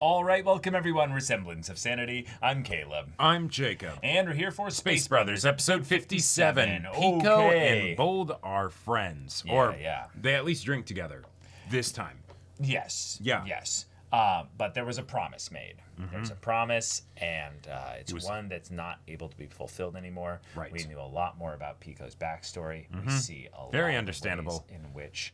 All right, welcome everyone. Semblance of Sanity. I'm Caleb. I'm Jacob. And we're here for Space Brothers, episode 57. Pico and Bold are friends. Yeah. They at least drink together. This time. Yes. Yeah. Yes. But there was a promise made. There was a promise, and it's one that's not able to be fulfilled anymore. Right. We knew a lot more about Pico's backstory. We see a Very lot understandable. of ways in which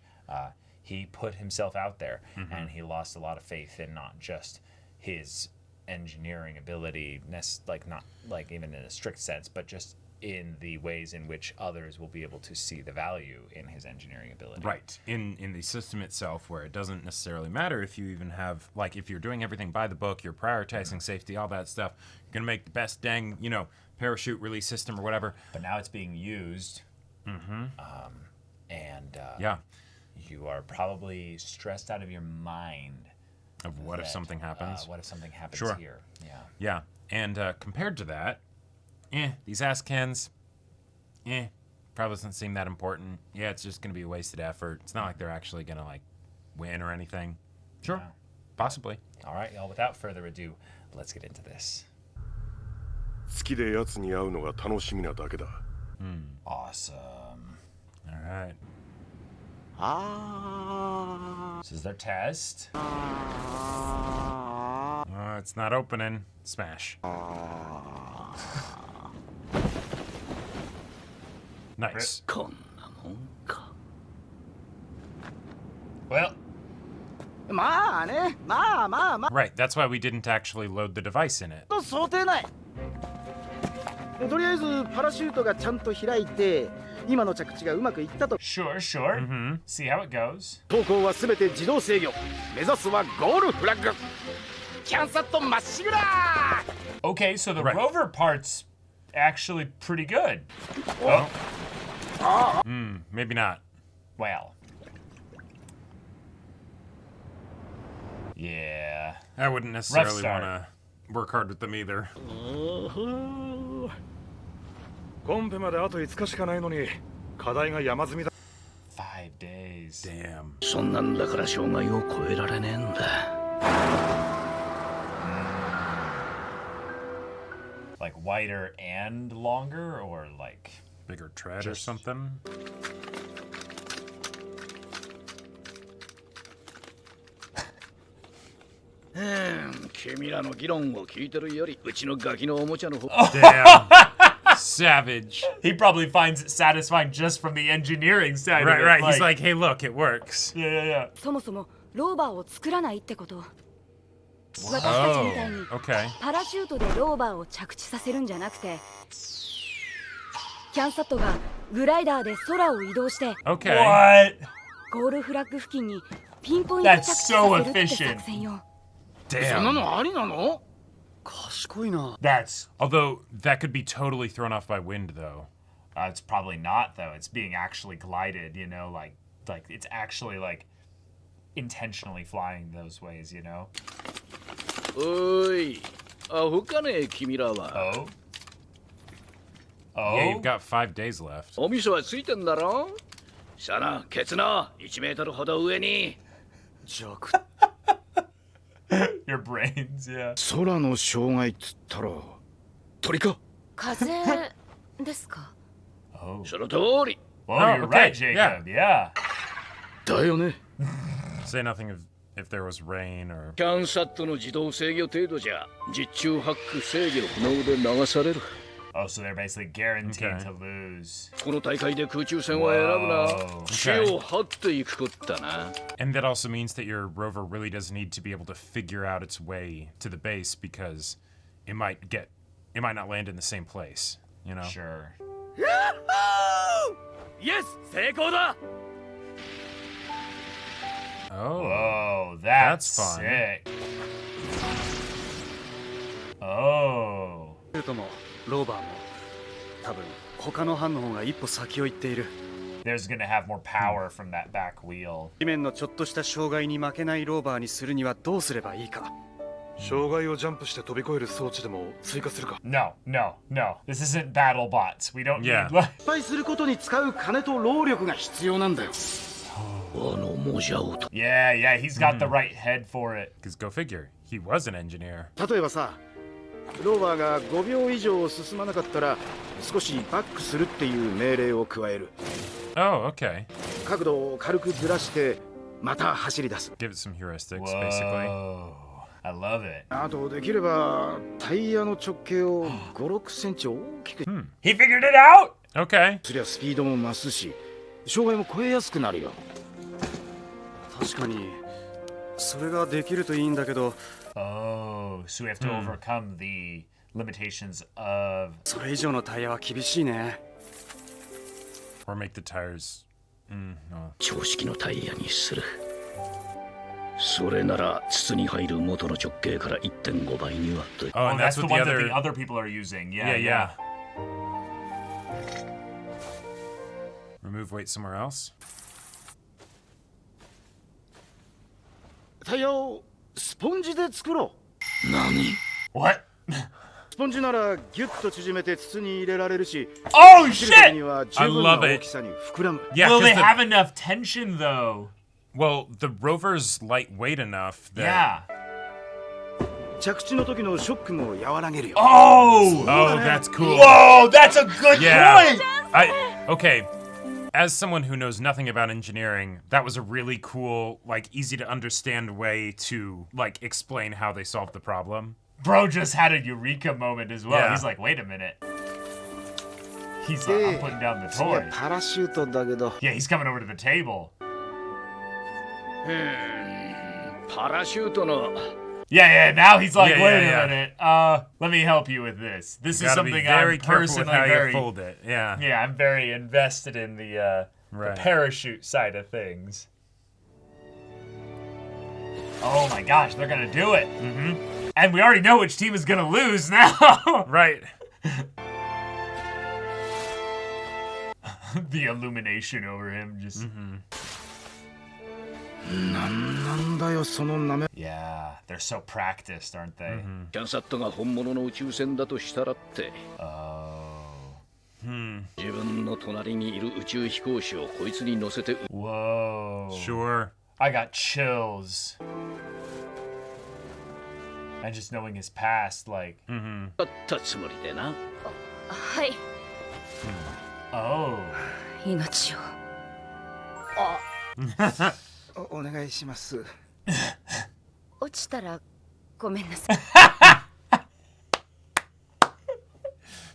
he put himself out there, and he lost a lot of faith in not just his engineering ability, not like even in a strict sense, but just in the ways in which others will be able to see the value in his engineering ability. Right. In the system itself, where it doesn't necessarily matter if you even have, like, if you're doing everything by the book, you're prioritizing safety, all that stuff, you're going to make the best dang, parachute release system or whatever. But now it's being used. Yeah. You are probably stressed out of your mind. Of what if something happens? What if something happens Sure. here? Yeah. Yeah. And compared to that, these ass cans, probably doesn't seem that important. Yeah, it's just going to be a wasted effort. It's not like they're actually going to, win or anything. Sure. Yeah. Possibly. All right, y'all, without further ado, let's get into this. 好きで奴に会うのが楽しみなだけだ。 Awesome. All right. This is their test. It's not opening. Smash. Nice. Well, Right, that's why we didn't actually load the device in it. 想定内とりあえずパラシュートがちゃんと開いて今の着地がうまくいったと sure. See how it goes. 投稿は全て自動制御目指すはゴールフラッグキャンサットまっしぐら Okay, so the Right. rover part's actually pretty good. Maybe not. Well. Yeah. I wouldn't necessarily start. want to work hard with them either. コンペまであと5日しかないのに課題が山積みだ。 5 days. Damn. そんなんだから障害を超えられねえんだ Like wider and longer, or like... Bigger tread or Just- something? Hmm, 君らの議論を聞いてるよりうちのガキのおもちゃの方 Damn. Savage. He probably finds it satisfying just from the engineering side of it. Right. He's like, hey, look, it works. Yeah. そもそもローバーを作らないってこと私たちみたいに Okay. パラシュートでローバーを着地させるんじゃなくてキャンサットがグライダーで空を移動して Okay. What? ゴールフラッグ付近にピンポイント着地させるって作戦よそんな Damn. のありなの賢いな That's... Although, that could be totally thrown off by wind, though. it's probably not, though. It's being actually glided, like it's actually, intentionally flying those ways, おいアホかね君らは Oh? Yeah, you've Oh? got 5 days left. お味噌はついてんだろさあなケツな1メートルほど上に弱 Your brains, yeah. 空の障害っつったら鳥か風ですか Oh. その通り Well, Oh, you're okay, right, Jacob. Yeah. だよね Say nothing if there was rain or... キャンサットの自動制御程度じゃ実中ハック制御不能で流される Oh, so they're basically guaranteed Okay. to lose. この大会で空中戦は選ぶ Whoa. な地を張っていくことだな And that also means that your rover really does need to be able to figure out its way to the base because it might not land in the same place, Sure. イエス成功だ Oh. Oh, that's That's fun. sick. Oh. シュートもローバーも多分他の班の方が一歩先を行っている There's gonna have more power from that back wheel. 地面のちょっとした障害に負けないローバーにするにはどうすればいいか障害をジャンプして飛び越える装置でも追加するか。 No. This isn't battle bots. We don't Yeah. need... 失敗することに使う金と労力が必要なんだよあのモジャオと Yeah, he's got the right head for it. Because go figure. he was an engineer. 例えばさ、ローバーが5秒以上進まなかったら少しバックするっていう命令を加える。 Oh, okay. 角度を軽くずらしてまた走り出す。 Give it some heuristics, basically. Whoa. I love it. あとできればタイヤの直径を5、6センチ大きく He figured it out! Okay. すりゃスピードも増すし、障害も超えやすくなるよ。確かにそれができるといいんだけど、 Oh, so we have to overcome the limitations of... それ以上のタイヤは厳しいね。 Or make the tires. No. 常識のタイヤにする。それなら筒に入る元の直径から 1.5 倍にはと。 Oh, and that's the what the one other. that the other people are using. Yeah, Yeah. Remove weight somewhere else. タイヤをスポンジで作ろう。何？ What? スポンジならギュッと縮めて筒に入れられるし、 Oh, 走る時に shit! は十分な大きさに膨らむ。 Yeah, Will they 'cause have enough tension, though? well, the rover's lightweight enough that. Yeah. 着地の時のショックも和らげるよ。 Oh! Oh, that's cool. Whoa, that's a good Yeah. point! Okay. As someone who knows nothing about engineering, that was a really cool, like, easy to understand way to, like, explain how they solved the problem. Bro just had a eureka moment as well. Yeah. He's like, wait a minute. He's like, I'm putting down the 次は toy. パラシュートだけど、 Yeah, he's coming over to the table. パラシュートの Yeah, now he's like, Yeah, wait yeah, a minute. Let me help you with this. This is Gotta be something very I'm careful with personally how very... you fold it. Yeah. Yeah, I'm very invested in the Right. parachute side of things. Oh my gosh, they're gonna do it. Mm-hmm. And we already know which team is gonna lose now. Right. The illumination over him just... Mm-hmm. なんだよそのなめ。 Yeah, they're so practiced, aren't they? キャンサットが本物の宇宙船だとしたらって、 Oh. 自分の隣にいる宇宙飛行士をこいつに乗せて Whoa. Sure. I got chills. And just knowing his past, like... 撃ったつもりでな。はい、 Oh. 命を。お願いします。落ちたらごめんなさい。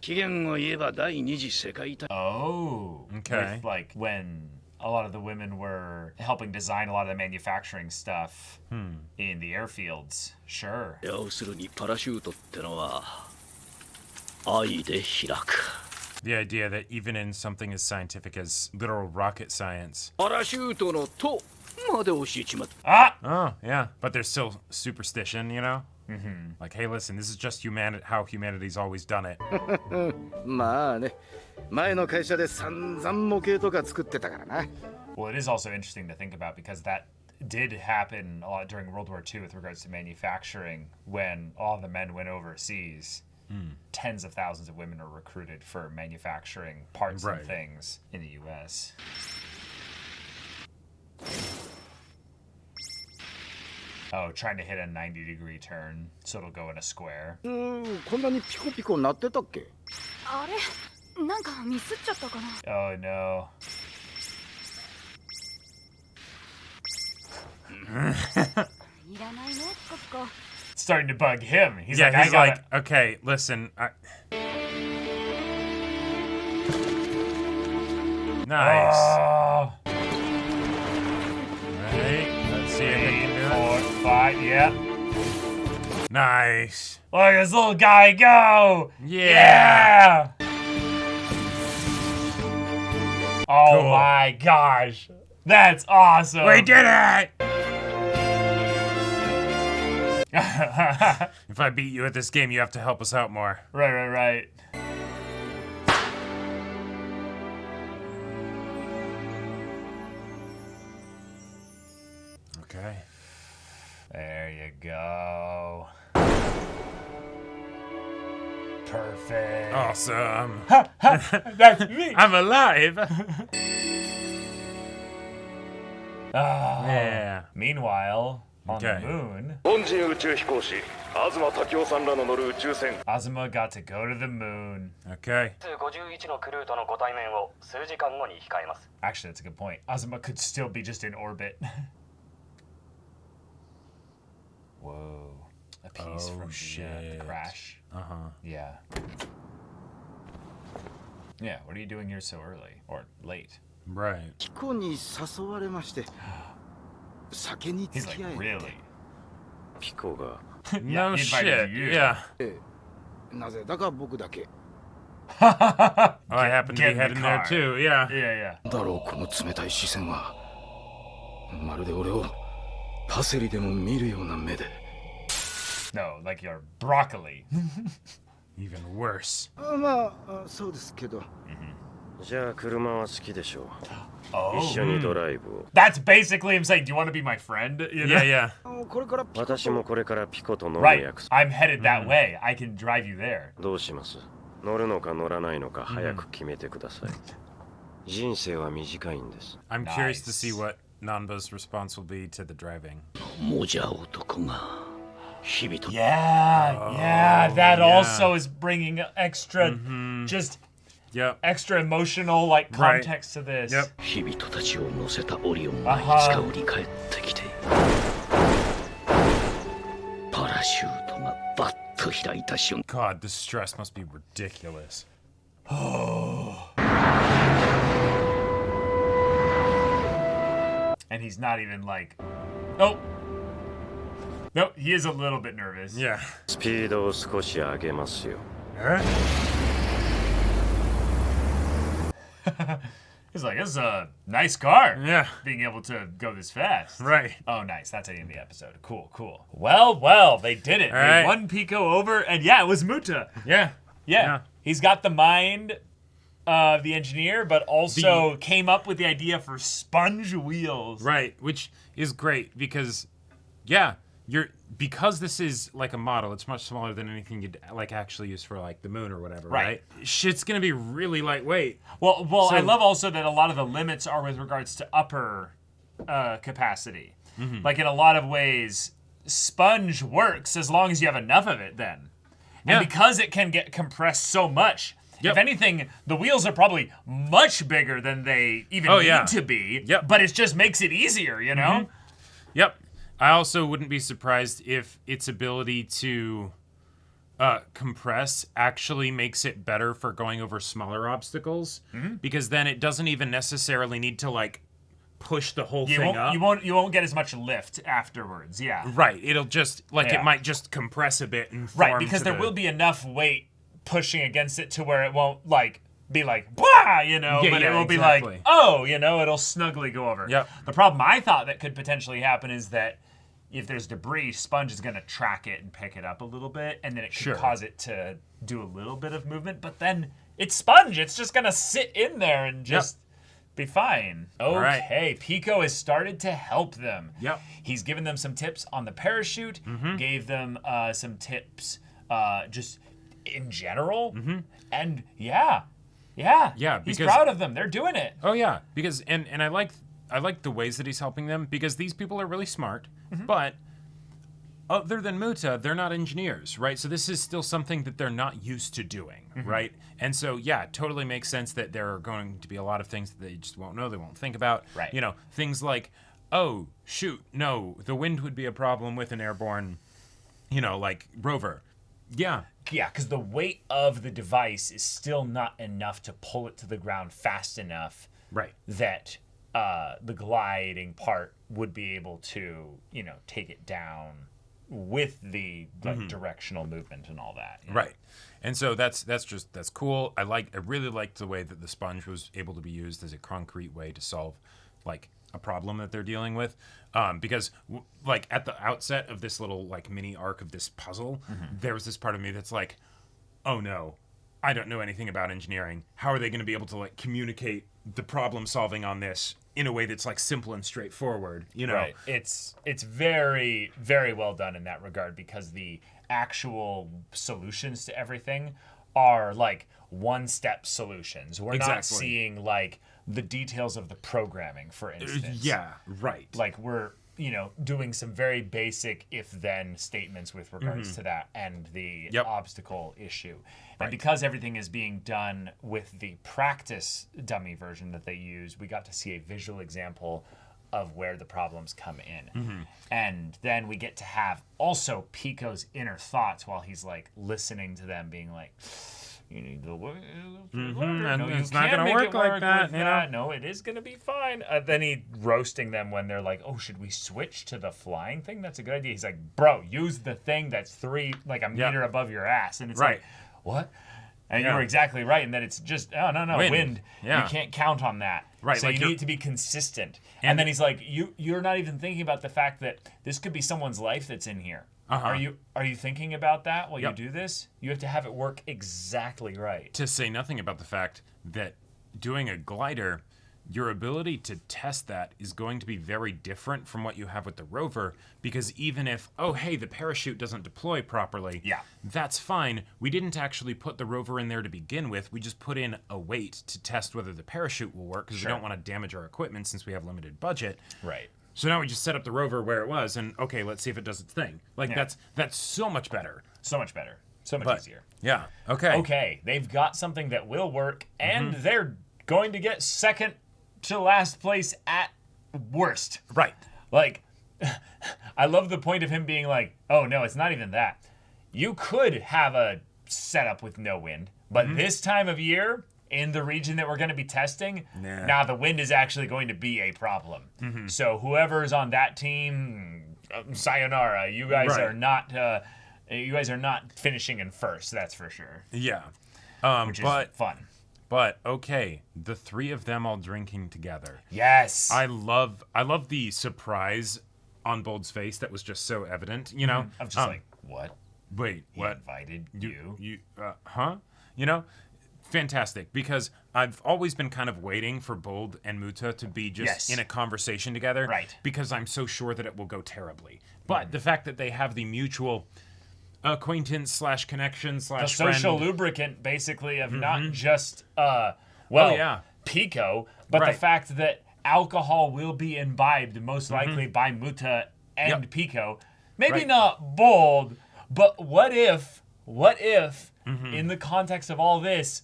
期限を言えば第二次世界大 Oh. Okay. With, like, when a lot of the women were helping design a lot of the manufacturing stuff in the airfields. Sure. 要するにパラシュートってのは愛で開く。 The idea that even in something as scientific as literal rocket science. パラシュートのとまで教えちまった。 Ah! Oh, yeah. But there's still superstition, you know? Mm-hmm. Like, hey, listen, this is just how humanity's always done it. まあね、前の会社で散々模型とか作ってたからな。 Well, it is also interesting to think about because that did happen a lot during World War II with regards to manufacturing when all the men went overseas. Tens of thousands of women are recruited for manufacturing parts Right. and things in the U.S. Oh, trying to hit a 90-degree turn so it'll go in a square. こんなにピコピコなってたっけ？あれ、なんかミスっちゃったかな。 Oh, no. いらないね、コピコ。 Starting to bug him. He's yeah, like, I he's gotta... like, okay, listen. Nice. Oh, Right. Let's see if they can do 4, it. 5, yeah. Nice. Look at this little guy go! Yeah. Oh Cool. my gosh. That's awesome. We did it! If I beat you at this game, you have to help us out more. Right. Okay. There you go. Perfect. Awesome. That's me. I'm alive. Ah. Yeah. Meanwhile, On the Okay. moon, 本人宇宙飛行士東武雄さんらの乗る宇宙船 Azuma got to go to the moon. Okay. 51のクルーとのご対面を数時間後に控えます。 Actually, that's a good point. Azuma could still be just in orbit. Whoa. A piece Oh, from the shit. crash. Uh-huh. Yeah. Yeah, what are you doing here so early? Or late? Right. ピコに誘われまして酒に He's 付 like, き合え really? ピコが No he invited shit. you. Yeah. なぜだか僕だけ Oh, I happen to Get be in the heading there car. too. Yeah. Yeah, yeah. だろうこの冷たい視線はまるで俺をパセリでも見るような目で No, like you're broccoli. Even worse. まあそうですけどじゃあ車は好きでしょう Oh. 一緒にドライブを That's basically him saying, do you want to be my friend? You know? Yeah, yeah. これからピコ私もこれからピコと乗る Right. 約束 I'm headed that way. I can drive you there. どうします乗るのか乗らないのか早く決めてください人生は短いんです I'm curious to see Nice. what Nanba's response will be to the driving. もじゃ男が日々と Yeah, yeah. That yeah. also is bringing extra, just Yep. extra emotional like Right. context to this. Yep. 日々とたちを乗せたオリオンがいあはつか降り帰ってきてパラシュートがバッと開いた瞬間 God, the stress must be ridiculous. And he's not even like, oh. No, he is a little bit nervous. Yeah. スピードを少し上げますよ He's like, this is a nice car. Yeah. Being able to go this fast. Right. Oh, nice. That's the end of the episode. Cool, cool. Well, they did it. All They right. won Pico over, and yeah, it was Muta. Yeah. Yeah. He's got the mind of the engineer, but also came up with the idea for sponge wheels. Right. Which is great because, yeah, because this is like a model, it's much smaller than anything you'd like actually use for like the moon or whatever, Right. right? Shit's gonna be really lightweight. Well, So- I love also that a lot of the limits are with regards to upper capacity. Like in a lot of ways, sponge works as long as you have enough of it then. And Yeah. because it can get compressed so much, Yep. if anything, the wheels are probably much bigger than they even Oh, need yeah. to be. Yep. But it just makes it easier, you know? Yep. I also wouldn't be surprised if its ability to compress actually makes it better for going over smaller obstacles, because then it doesn't even necessarily need to like push the whole thing up. You won't get as much lift afterwards, yeah. Right. It'll just like Yeah. it might just compress a bit and Right, form because to there the- will be enough weight pushing against it to where it won't like be like blah, you know, Yeah, but it yeah, will be exactly. like, oh, you know, it'll snugly go over. Yep. The problem I thought that could potentially happen is that if there's debris, sponge is going to track it and pick it up a little bit, and then it could Sure. cause it to do a little bit of movement, but then it's sponge. It's just going to sit in there and just be fine. right. Okay, Pico has started to help them. Yep. He's given them some tips on the parachute, gave them some tips just in general, and yeah, he's because- proud of them. They're doing it. Oh yeah, because and I like the ways that he's helping them because these people are really smart, but other than Muta, they're not engineers, right? So this is still something that they're not used to doing, right? And so yeah, it totally makes sense that there are going to be a lot of things that they just won't know, they won't think about. Right. You know, things like, oh shoot, no, the wind would be a problem with an airborne, like rover. Yeah. Yeah, because the weight of the device is still not enough to pull it to the ground fast enough Right. that the gliding part would be able to, take it down with the directional movement and all that. you know? Right. And so that's cool. I really liked the way that the sponge was able to be used as a concrete way to solve like a problem that they're dealing with. Because like at the outset of this little like mini arc of this puzzle, there was this part of me that's like, oh no, I don't know anything about engineering. How are they going to be able to like communicate the problem solving on this in a way that's like simple and straightforward, Right. It's very, very well done in that regard because the actual solutions to everything are like one-step solutions. We're not Exactly. seeing like the details of the programming, for instance. Yeah, right. Like we're doing some very basic if-then statements with regards to that and the obstacle issue. And because everything is being done with the practice dummy version that they use, we got to see a visual example of where the problems come in. And then we get to have also Pico's inner thoughts while he's like listening to them being like, you need the work. And No, it's you not can't gonna make work it like work that, with you know? that. No, it is gonna be fine. Then he roasting them when they're like, "Oh, should we switch to the flying thing? That's a good idea." He's like, "Bro, use the thing that's a meter above your ass." And it's like, "What?" And you were exactly right. And then it's just, oh no, wind. Yeah. You can't count on that. Right, So like you need to be consistent. And then he's like, you're not even thinking about the fact that this could be someone's life that's in here. Are you thinking about that while you do this? You have to have it work exactly right. To say nothing about the fact that doing a glider, your ability to test that is going to be very different from what you have with the rover, because even if, the parachute doesn't deploy properly, that's fine. We didn't actually put the rover in there to begin with. We just put in a weight to test whether the parachute will work, because we don't want to damage our equipment since we have limited budget. Right. So now we just set up the rover where it was, and let's see if it does its thing. That's so much better. So much better. So much easier. Yeah. Okay. Okay. They've got something that will work, and they're going to get second to last place at worst. Right. Like, I love the point of him being like, oh no, it's not even that. You could have a setup with no wind, but this time of year, in the region that we're going to be testing, now the wind is actually going to be a problem. So whoever's on that team, sayonara. You guys are not. You guys are not finishing in first. That's for sure. Yeah. Which is fun. But okay, the three of them all drinking together. Yes. I love the surprise on Bold's face that was just so evident. You know, I'm just like, what? Wait, He what? invited You? Huh? You know. Fantastic, because I've always been kind of waiting for Bold and Muta to be just in a conversation together, right? Because I'm so sure that it will go terribly. But the fact that they have the mutual acquaintance / connection / the social lubricant, basically, of not just Pico, but the fact that alcohol will be imbibed most likely by Muta and Pico. Maybe not Bold, but what if in the context of all this,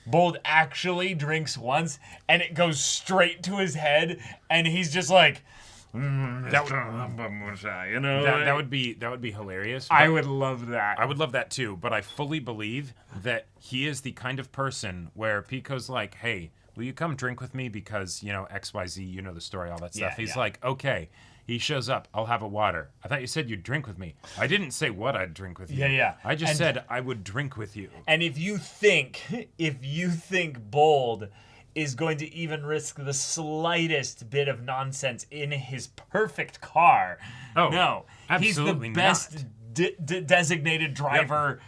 Bold actually drinks once and it goes straight to his head and he's just like, that would be hilarious. I would love that. I would love that too, but I fully believe that he is the kind of person where Pico's like, hey, will you come drink with me because, XYZ, you know the story, all that stuff. He's like, okay. He shows up. I'll have a water. I thought you said you'd drink with me. I didn't say what I'd drink with you. Yeah. I just said I would drink with you. And if you think Bold is going to even risk the slightest bit of nonsense in his perfect car, no, he's the best designated driver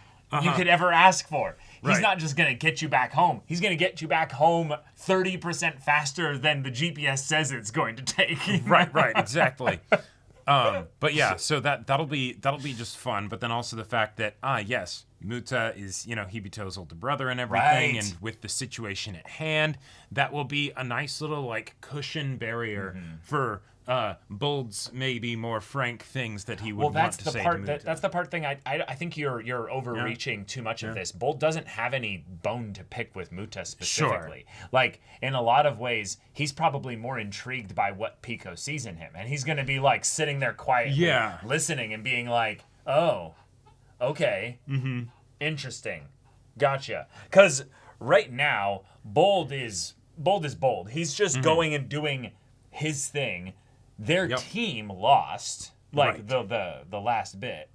you could ever ask for. He's not just going to get you back home. He's going to get you back home 30% faster than the GPS says it's going to take. Right, exactly. But yeah, so that'll be just fun. But then also the fact that yes, Muta is Hibito's older brother and everything, and with the situation at hand, that will be a nice little cushion barrier for Bold's maybe more frank things that he would want to say to Muta. That's the part thing I think you're overreaching too much of this. Bold doesn't have any bone to pick with Muta specifically. Sure. Like, in a lot of ways, he's probably more intrigued by what Pico sees in him. And he's going to be sitting there quietly, listening and being like, oh, okay, interesting, gotcha. Because right now, Bold is Bold. He's just going and doing his thing. Their team lost, the last bit.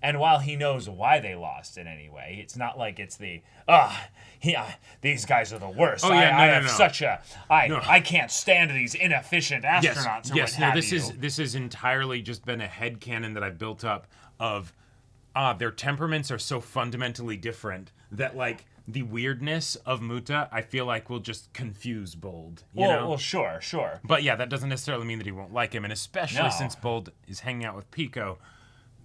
And while he knows why they lost in any way, it's not like it's these guys are the worst. I can't stand these inefficient astronauts This has entirely just been a headcanon that I've built up of their temperaments are so fundamentally different that the weirdness of Muta, I feel like, will just confuse Bold. You know? Well, sure. But yeah, that doesn't necessarily mean that he won't like him, and especially since Bold is hanging out with Pico,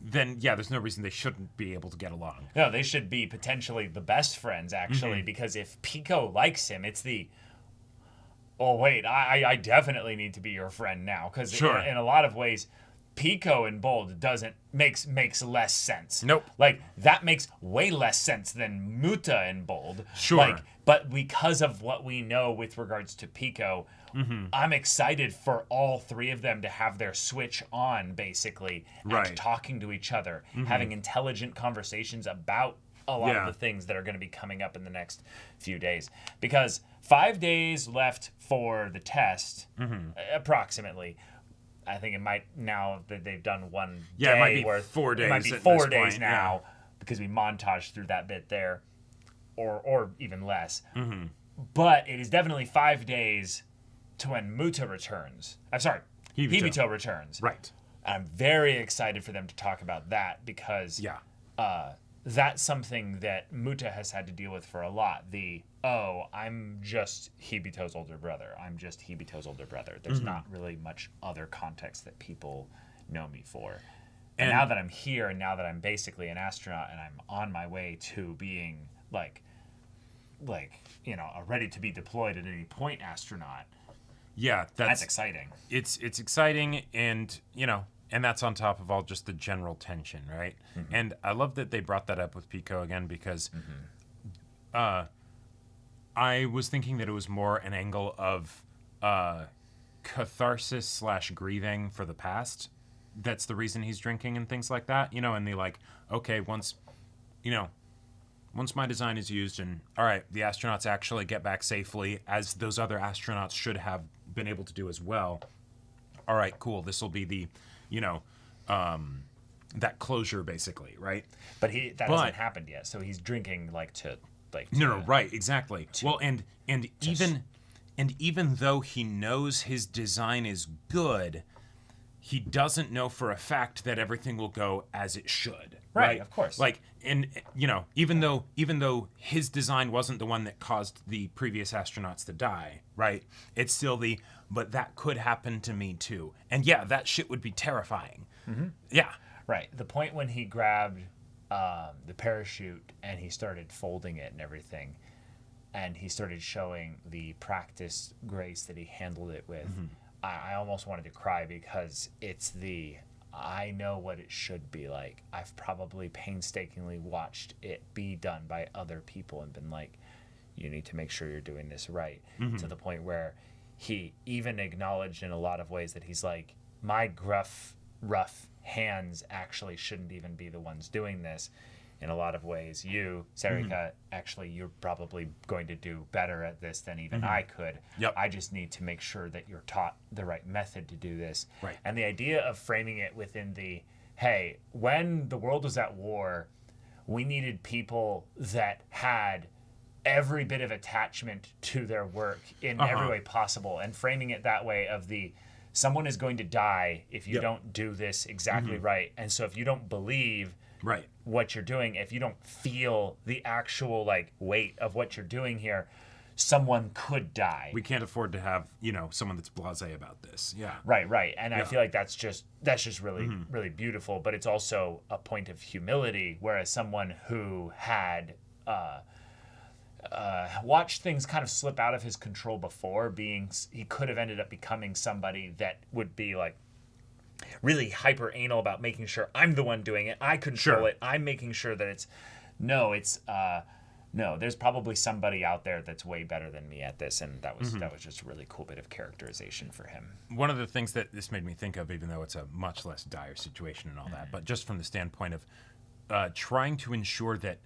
then there's no reason they shouldn't be able to get along. No, they should be potentially the best friends, actually, because if Pico likes him, it's the, oh wait, I definitely need to be your friend now, because Sure. in a lot of ways, Pico in Bold makes less sense. Nope. Like that makes way less sense than Muta in Bold. Sure. Like, but because of what we know with regards to Pico, I'm excited for all three of them to have their switch on, basically, and Right. talking to each other, having intelligent conversations about a lot Yeah. of the things that are going to be coming up in the next few days. Because 5 days left for the test, approximately. I think it might, now that they've done one Yeah, day, it might be worth, 4 days. It might be at 4 this days point, now, because we montaged through that bit there, or even less. But it is definitely 5 days to when Muta returns. I'm sorry, Hibito returns. Yeah. Right. I'm very excited for them to talk about that, because Yeah. that's something that Muta has had to deal with for a lot. I'm just Hibito's older brother. I'm just Hibito's older brother. There's not really much other context that people know me for. And now that I'm here, and now that I'm basically an astronaut, and I'm on my way to being like a ready to be deployed at any point astronaut, Yeah, that's exciting. It's exciting, and and that's on top of all just the general tension, right? And I love that they brought that up with Pico again, because I was thinking that it was more an angle of catharsis / grieving for the past. That's the reason he's drinking and things like that, and they like, okay, once my design is used, and all right, the astronauts actually get back safely, as those other astronauts should have been able to do as well. All right, cool. This will be the, that closure, basically, right? But that hasn't happened yet, so he's drinking No, right, exactly. Well, and even though he knows his design is good, he doesn't know for a fact that everything will go as it should. Right, of course. Like, and even though his design wasn't the one that caused the previous astronauts to die, right? It's still but that could happen to me too. And yeah, that shit would be terrifying. Yeah. Right. The point when he grabbed the parachute and he started folding it and everything, and he started showing the practiced grace that he handled it with, I almost wanted to cry, because it's I know what it should be like. I've probably painstakingly watched it be done by other people and been like, you need to make sure you're doing this right. To the point where he even acknowledged in a lot of ways that he's like, my gruff, rough hands actually shouldn't even be the ones doing this. In a lot of ways, you, Sarika, actually, you're probably going to do better at this than even I could. Yep. I just need to make sure that you're taught the right method to do this. Right. And the idea of framing it within hey, when the world was at war, we needed people that had every bit of attachment to their work in every way possible, and framing it that way of someone is going to die if you don't do this exactly right. And so if you don't believe what you're doing, if you don't feel the actual weight of what you're doing here, someone could die. We can't afford to have, someone that's blasé about this. Yeah. Right. And I feel like that's just really, really beautiful, but it's also a point of humility, whereas someone who had watched things kind of slip out of his control before, he could have ended up becoming somebody that would be really hyper anal about making sure I'm the one doing it, I control it, I'm making sure that there's probably somebody out there that's way better than me at this, and that was just a really cool bit of characterization for him. One of the things that this made me think of, even though it's a much less dire situation and all that, but just from the standpoint of trying to ensure that,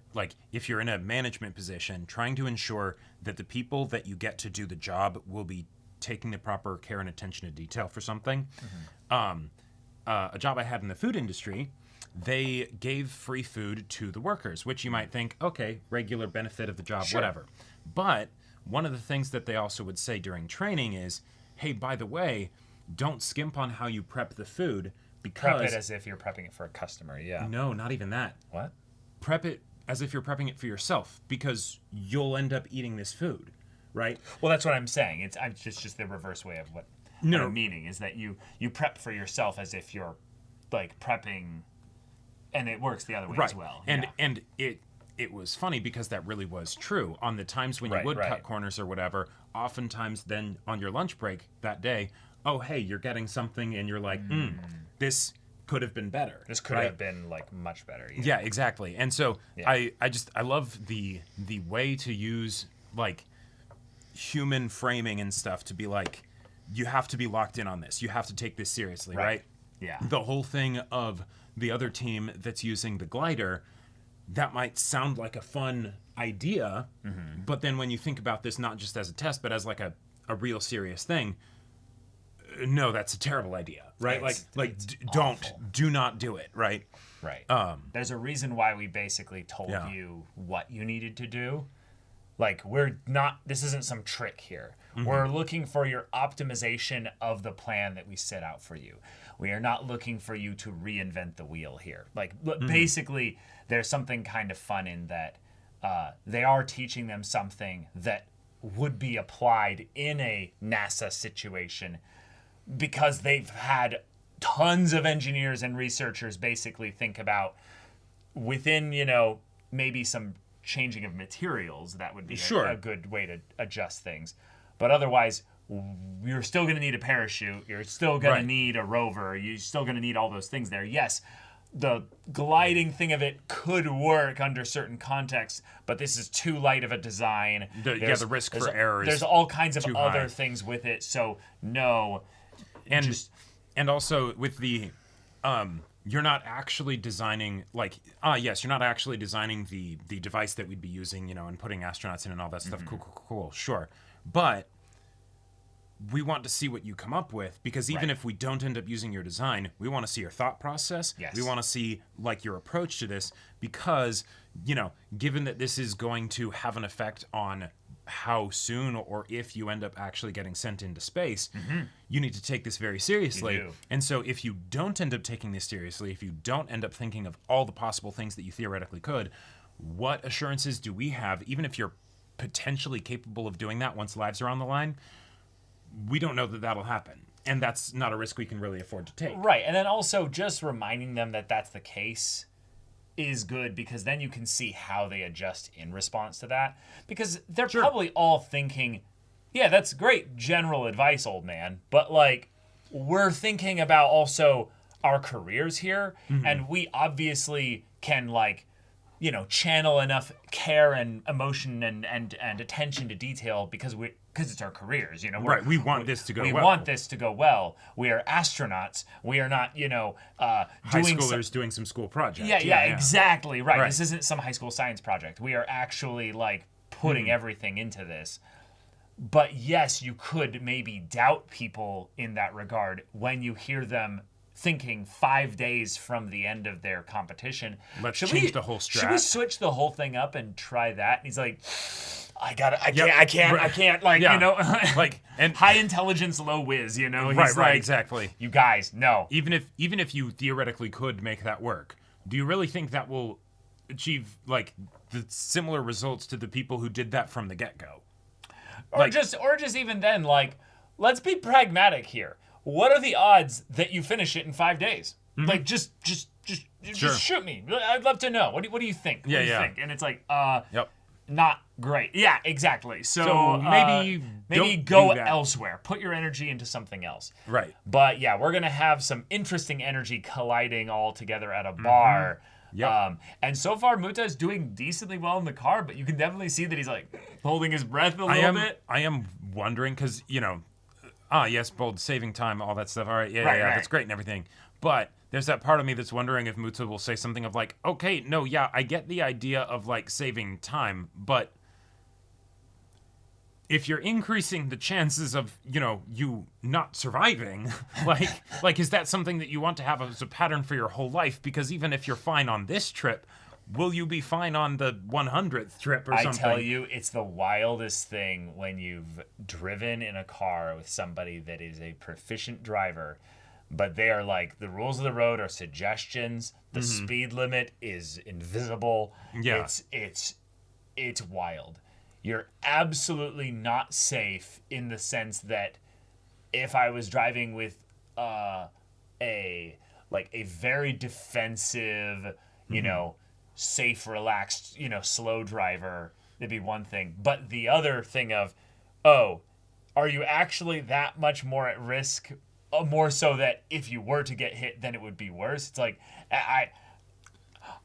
if you're in a management position, trying to ensure that the people that you get to do the job will be taking the proper care and attention to detail for something. A job I had in the food industry, they gave free food to the workers, which you might think, okay, regular benefit of the job, whatever. But one of the things that they also would say during training is, hey, by the way, don't skimp on how you prep the food, because... Prep it as if you're prepping it for a customer, yeah. No, not even that. What? Prep it as if you're prepping it for yourself, because you'll end up eating this food, right? Well, that's what I'm saying. It's just the reverse way of what I'm meaning, is that you prep for yourself as if you're prepping, and it works the other way as well. And it was funny because that really was true. On the times when you would cut corners or whatever, oftentimes then on your lunch break that day, oh, hey, you're getting something and you're like, this could have been better. This could have been like much better. Yeah, exactly. And so I love the way to use like human framing and stuff to be like, you have to be locked in on this. You have to take this seriously, right? Yeah. The whole thing of the other team that's using the glider, that might sound like a fun idea, but then when you think about this not just as a test, but as like a real serious thing, no, that's a terrible idea, right? Do not do it, right? Right. There's a reason why we basically told you what you needed to do. Like, this isn't some trick here. We're looking for your optimization of the plan that we set out for you. We are not looking for you to reinvent the wheel here. Like, basically, there's something kind of fun in that they are teaching them something that would be applied in a NASA situation because they've had tons of engineers and researchers basically think about within, maybe some changing of materials, that would be a good way to adjust things. But otherwise, you're still going to need a parachute. You're still going to need a rover. You're still going to need all those things there. Yes, the gliding thing of it could work under certain contexts, but this is too light of a design. The risk for error is There's all kinds of too other high. things with it, so no. And also with the you're not actually designing you're not actually designing the device that we'd be using, and putting astronauts in and all that stuff. Cool, sure. But we want to see what you come up with, because even if we don't end up using your design, we want to see your thought process. Yes. We want to see your approach to this, because, given that this is going to have an effect on how soon or if you end up actually getting sent into space, you need to take this very seriously. You do. And so if you don't end up taking this seriously, if you don't end up thinking of all the possible things that you theoretically could, what assurances do we have, even if you're potentially capable of doing that once lives are on the line? We don't know that that'll happen. And that's not a risk we can really afford to take. Right. And then also just reminding them that that's the case is good, because then you can see how they adjust in response to that. Because they're probably all thinking, yeah, that's great general advice, old man. But, we're thinking about also our careers here. And we obviously can, channel enough care and emotion and attention to detail because it's our careers, We want this to go well. We want this to go well. We are astronauts. We are not, high schoolers doing some school project. Yeah, exactly. Right. This isn't some high school science project. We are actually putting everything into this. But yes, you could maybe doubt people in that regard when you hear them thinking 5 days from the end of their competition. Let's change the whole strat. Should we switch the whole thing up and try that? And he's like, I can't. And high intelligence, low whiz, He's right, exactly. You guys, no. Even if you theoretically could make that work, do you really think that will achieve the similar results to the people who did that from the get-go? Or just even then, let's be pragmatic here. What are the odds that you finish it in 5 days? Just shoot me. I'd love to know. What do you think? What do you think? And it's not great. Yeah, exactly. So maybe go elsewhere. Put your energy into something else. Right. But yeah, we're gonna have some interesting energy colliding all together at a bar. Yep. And so far, Muta is doing decently well in the car, but you can definitely see that he's holding his breath a little bit. I am wondering because yes, bold, saving time, all that stuff. All right, yeah, that's great and everything. But there's that part of me that's wondering if Muta will say something of okay, no, yeah, I get the idea of saving time, but if you're increasing the chances of, you not surviving, is that something that you want to have as a pattern for your whole life? Because even if you're fine on this trip, will you be fine on the 100th trip or something? I tell you, it's the wildest thing when you've driven in a car with somebody that is a proficient driver, but they are the rules of the road are suggestions. The speed limit is invisible. Yeah. It's wild. You're absolutely not safe in the sense that if I was driving with a very defensive, safe, relaxed, slow driver, it'd be one thing. But the other thing of, oh, are you actually that much more at risk? More so that if you were to get hit, then it would be worse. It's like,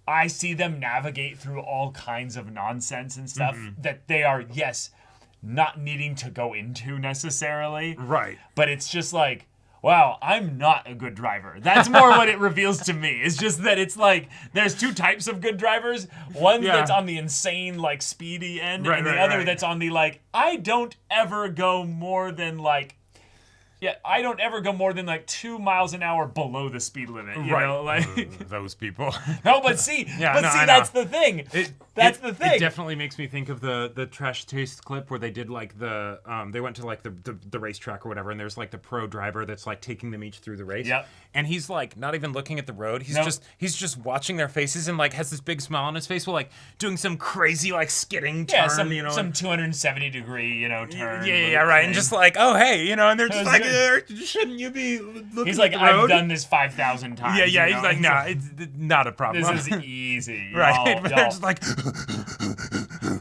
I see them navigate through all kinds of nonsense and stuff that they are, yes, not needing to go into necessarily. Right. But it's just like, wow, I'm not a good driver. That's more what it reveals to me. It's just that it's like, there's two types of good drivers. One that's on the insane, like, speedy end, and the other that's on the, like, I don't ever go more than, like, I don't ever go more than like 2 miles an hour below the speed limit. You know, like those people. No, but see, that's the thing. That's the thing. It definitely makes me think of the Trash Taste clip where they did like they went to like the racetrack or whatever, and there's like the pro driver that's like taking them each through the race. Yep. And he's like not even looking at the road. He's just watching their faces and like has this big smile on his face while like doing some crazy like skidding turn. Some 270 degree turn. Yeah, right. And just like, oh hey, and they're just like, shouldn't you be looking He's like, at the road? I've done this 5,000 times. Yeah. He's like, nah, it's not a problem. This is easy. Right. But they're just like,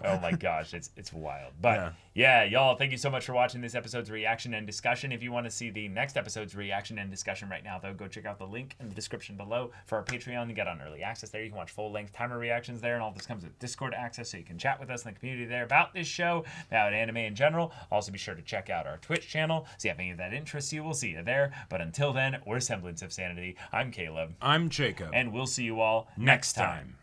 oh my gosh, it's wild. But yeah, y'all, thank you so much for watching this episode's reaction and discussion. If you want to see the next episode's reaction and discussion right now, though, go check out the link in the description below for our Patreon. You get on early access there. You can watch full-length timer reactions there, and all this comes with Discord access, so you can chat with us in the community there about this show, about anime in general. Also, be sure to check out our Twitch channel. See if any of that interests you. We'll see you there. But until then, we're Semblance of Sanity. I'm Caleb. I'm Jacob. And we'll see you all next time.